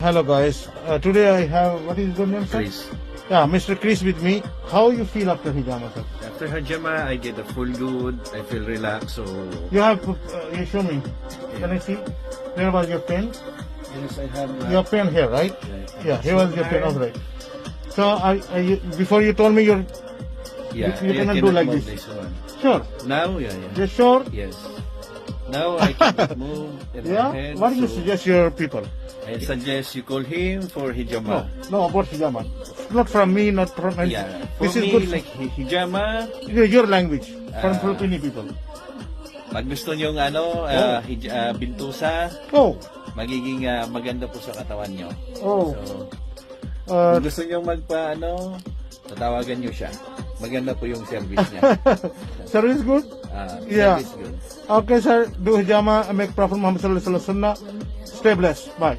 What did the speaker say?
Hello guys, today I have, what is your name, sir? Chris. Yeah, Mr. Chris with me. How you feel after hijama, sir? After Hajama, I get a full good. I feel relaxed. So You have, you show me. Can I see? Where was your pen? yes, I have. Your pen here, right? Yeah, here was your pen, alright. So, before you told me you're, Yeah, you I cannot do like move this. one. Sure. Now, yeah. You're sure? Yes. Now I can move. In my Yeah? head, What do you so suggest your people? I suggest you call him for hijama. No, about hijama. Not from me, not from any. Yeah. For This is me, good like hijama. your language, from Filipino people. Pag gusto nyo bintusa, Oh, magiging maganda po sa katawan nyo. oh. So, Uh, kung gusto nyo tatawagan nyo siya. Maganda po yung service niya. service good? Yeah. Service good. Okay, sir. Do hijama, make Prophet Muhammad sallallahu alaihi wasallam sunnah. Stay blessed. Bye.